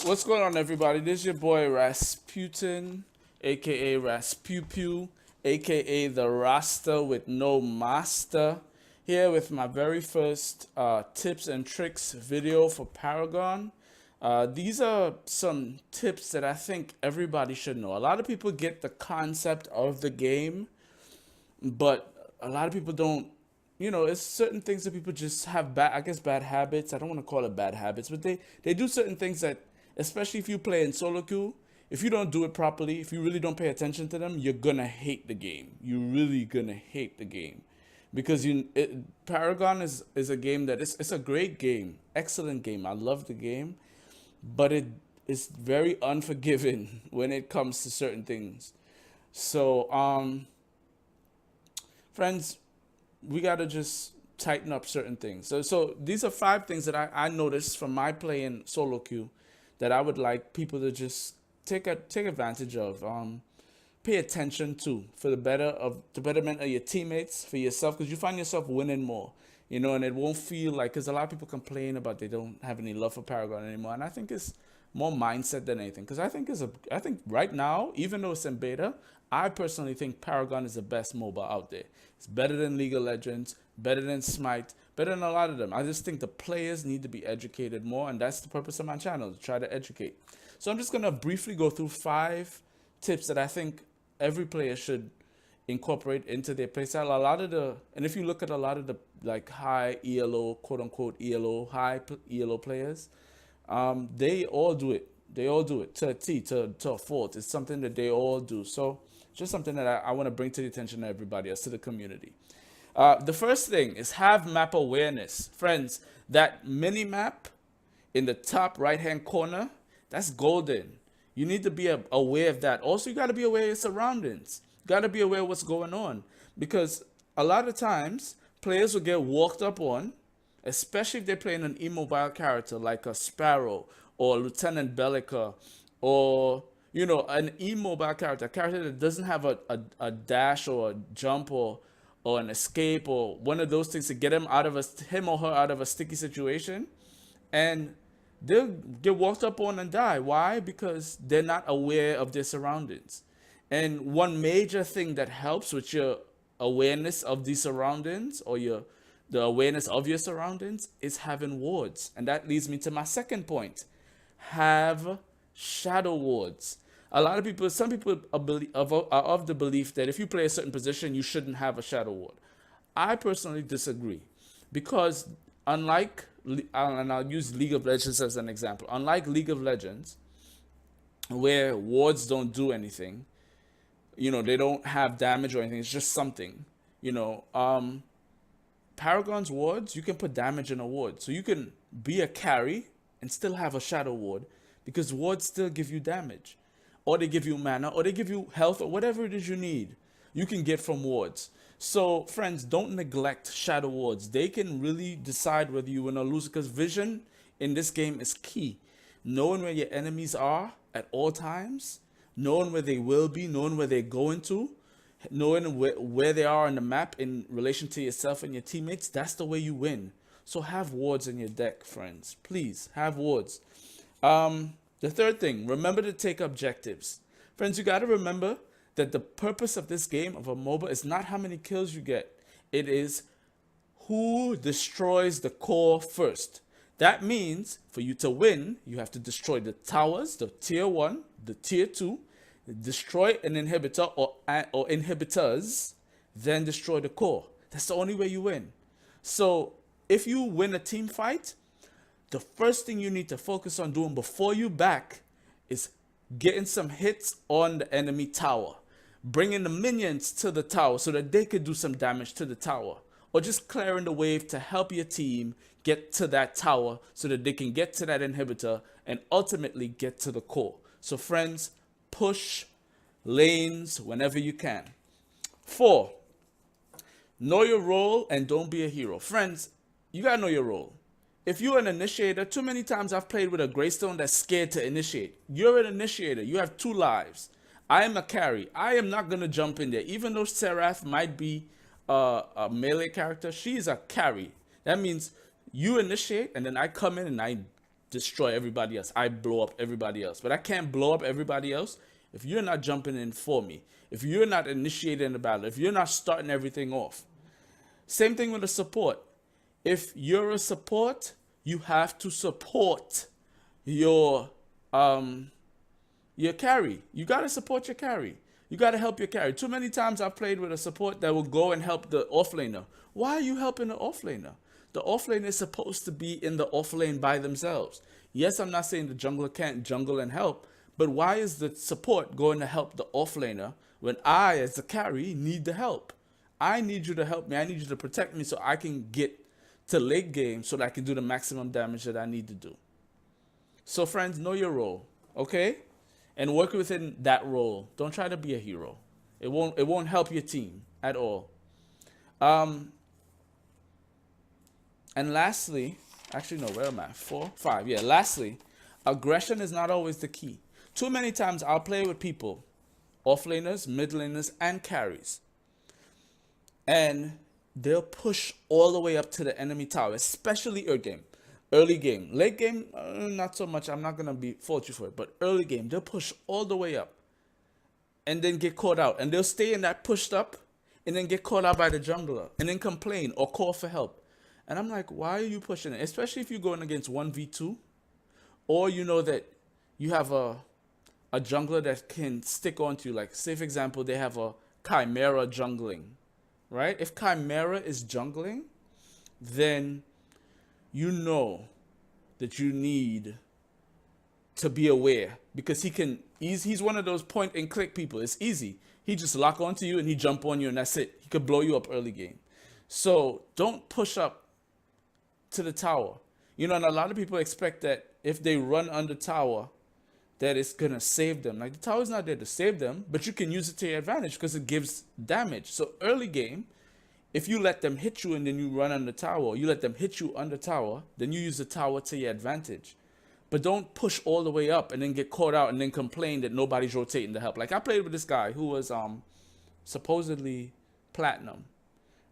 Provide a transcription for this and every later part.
What's going on, everybody? This is your boy Rasputin, aka Raspupew, aka the Rasta with no master, here with my very first tips and tricks video for Paragon. These are some tips that I think everybody should know. A lot of people get the concept of the game, but a lot of people don't. It's certain things that people just have bad habits. I don't want to call it bad habits, but they do certain things that, especially if you play in solo queue, if you don't do it properly, if you really don't pay attention to them, you're gonna hate the game. You're really gonna hate the game, because Paragon is a game that it's a great game, excellent game. I love the game, but it is very unforgiving when it comes to certain things. So, friends, we gotta just tighten up certain things. So these are 5 things that I noticed from my play in solo queue that I would like people to just take advantage of, pay attention to, for the betterment of your teammates, for yourself, because you find yourself winning more, and it won't feel like, because a lot of people complain about they don't have any love for Paragon anymore, and I think it's more mindset than anything, because I think right now, even though it's in beta, I personally think Paragon is the best MOBA out there. It's better than League of Legends, better than Smite, better than a lot of them. I just think the players need to be educated more, and that's the purpose of my channel, to try to educate. So I'm just going to briefly go through 5 tips that I think every player should incorporate into their playstyle. And if you look at a lot of the like high ELO, quote unquote high ELO players, they all do it. They all do it to a T, to a fault. It's something that they all do. So just something that I want to bring to the attention of everybody else, to the community. The first thing is have map awareness. Friends, that mini map in the top right hand corner, that's golden. You need to be aware of that. Also, you got to be aware of your surroundings. You got to be aware of what's going on, because a lot of times players will get walked up on, especially if they're playing an immobile character like a Sparrow or Lieutenant Bellica, or an immobile character, a character that doesn't have a dash or a jump or an escape or one of those things to get him or her out of a sticky situation, and they'll get walked up on and die. Why? Because they're not aware of their surroundings. And one major thing that helps with your awareness of these surroundings, or the awareness of your surroundings, is having wards. And that leads me to my second point. Have shadow wards. Some people are of the belief that if you play a certain position, you shouldn't have a shadow ward. I personally disagree, because and I'll use League of Legends as an example. Unlike League of Legends, where wards don't do anything, they don't have damage or anything. It's just something, Paragon's wards, you can put damage in a ward. So you can be a carry and still have a shadow ward, because wards still give you damage, or they give you mana, or they give you health, or whatever it is you need, you can get from wards. So friends, don't neglect shadow wards. They can really decide whether you win or lose, because vision in this game is key. Knowing where your enemies are at all times, knowing where they will be, knowing where they're going to, knowing where they are on the map in relation to yourself and your teammates, that's the way you win. So have wards in your deck, friends. Please have wards. The third thing, remember to take objectives. Friends, you got to remember that the purpose of this game, of a MOBA, is not how many kills you get. It is who destroys the core first. That means for you to win, you have to destroy the towers, the tier 1, the tier 2, destroy an inhibitor or inhibitors, then destroy the core. That's the only way you win. So if you win a team fight, the first thing you need to focus on doing before you back is getting some hits on the enemy tower, bringing the minions to the tower so that they could do some damage to the tower, or just clearing the wave to help your team get to that tower so that they can get to that inhibitor and ultimately get to the core. So friends, push lanes whenever you can. 4, know your role and don't be a hero. Friends, you gotta know your role. If you're an initiator, too many times I've played with a Greystone that's scared to initiate. You're an initiator. You have 2 lives. I am a carry. I am not going to jump in there. Even though Seraph might be a melee character, she's a carry. That means you initiate, and then I come in and I destroy everybody else. I blow up everybody else. But I can't blow up everybody else if you're not jumping in for me, if you're not initiating the battle, if you're not starting everything off. Same thing with the support. If you're a support, you have to support your carry. You got to support your carry. You got to help your carry. Too many times I've played with a support that will go and help the offlaner. Why are you helping the offlaner? The offlaner is supposed to be in the offlane by themselves. Yes, I'm not saying the jungler can't jungle and help, but why is the support going to help the offlaner when I, as the carry, need the help? I need you to help me. I need you to protect me so I can get to late game so that I can do the maximum damage that I need to do. So friends, know your role, okay? And work within that role. Don't try to be a hero. It won't help your team at all. And lastly, actually no, where am I? 4, 5. Yeah, lastly, aggression is not always the key. Too many times I'll play with people, offlaners, mid laners, and carries. And they'll push all the way up to the enemy tower, especially early game. Late game, not so much. I'm not going to fault you for it. But early game, they'll push all the way up and then get caught out. And they'll stay in that pushed up and then get caught out by the jungler and then complain or call for help. And I'm like, why are you pushing it? Especially if you're going against 1v2 or you know that you have a jungler that can stick onto you. Like, say, for example, they have a Chimera jungling, right? If Chimera is jungling, then you know that you need to be aware because he's one of those point and click people. It's easy. He just lock onto you and he jump on you and that's it. He could blow you up early game. So don't push up to the tower. You know, and a lot of people expect that if they run under tower, that it's going to save them. Like, the tower's not there to save them, but you can use it to your advantage because it gives damage. So early game, if you let them hit you and then you run under tower, or you let them hit you under tower, then you use the tower to your advantage. But don't push all the way up and then get caught out and then complain that nobody's rotating to help. Like, I played with this guy who was supposedly platinum,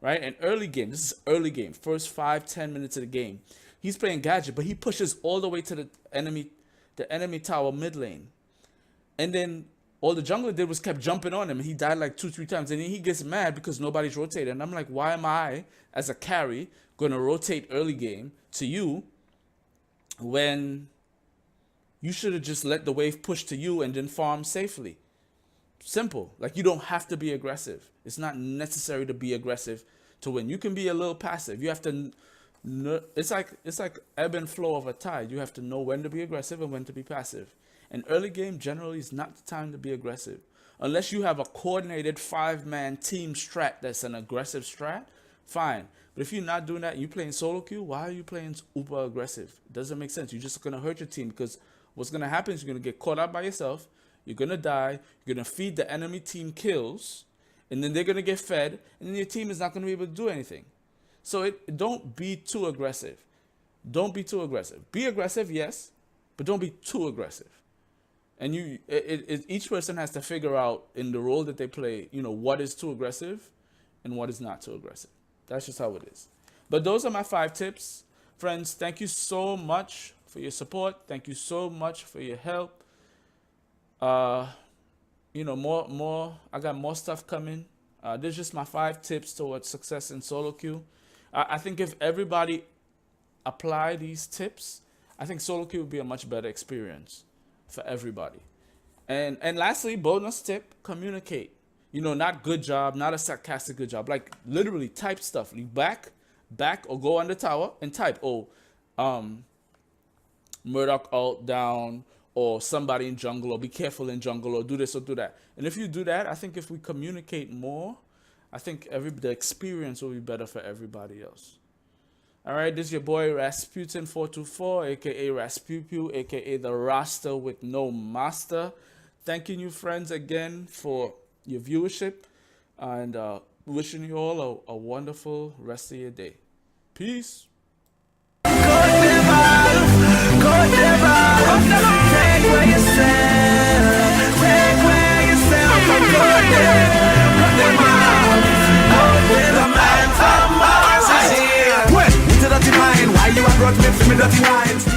right? And early game, this is early game, first 5-10 minutes of the game, he's playing gadget, but he pushes all the way to the enemy tower mid lane. And then all the jungler did was kept jumping on him and he died like 2-3 times. And then he gets mad because nobody's rotating. And I'm like, why am I, as a carry, going to rotate early game to you when you should have just let the wave push to you and then farm safely? Simple. Like, you don't have to be aggressive. It's not necessary to be aggressive to win. You can be a little passive. You have to, it's like ebb and flow of a tide. You have to know when to be aggressive and when to be passive. And early game generally is not the time to be aggressive. Unless you have a coordinated 5-man team strat that's an aggressive strat, fine. But if you're not doing that and you're playing solo queue, why are you playing uber aggressive? It doesn't make sense. You're just going to hurt your team because what's going to happen is you're going to get caught out by yourself. You're going to die. You're going to feed the enemy team kills. And then they're going to get fed. And then your team is not going to be able to do anything. So don't be too aggressive. Don't be too aggressive. Be aggressive, yes, but don't be too aggressive. And each person has to figure out in the role that they play, you know, what is too aggressive and what is not too aggressive. That's just how it is. But those are my 5 tips. Friends, thank you so much for your support. Thank you so much for your help. You know, more. I got more stuff coming. There's just my 5 tips towards success in solo queue. I think if everybody apply these tips, I think solo queue would be a much better experience for everybody. And lastly, bonus tip, communicate. You know, not good job, not a sarcastic good job. Like, literally type stuff. You back or go on the tower and type, Murdoch ult down, or somebody in jungle, or be careful in jungle, or do this or do that. And if you do that, I think if we communicate more, I think the experience will be better for everybody else. All right, this is your boy Rasputin424, aka Raspupu, aka the Rasta with no master. Thanking you, friends, again for your viewership, and wishing you all a wonderful rest of your day. Peace. Why you have brought me for me dirty wine?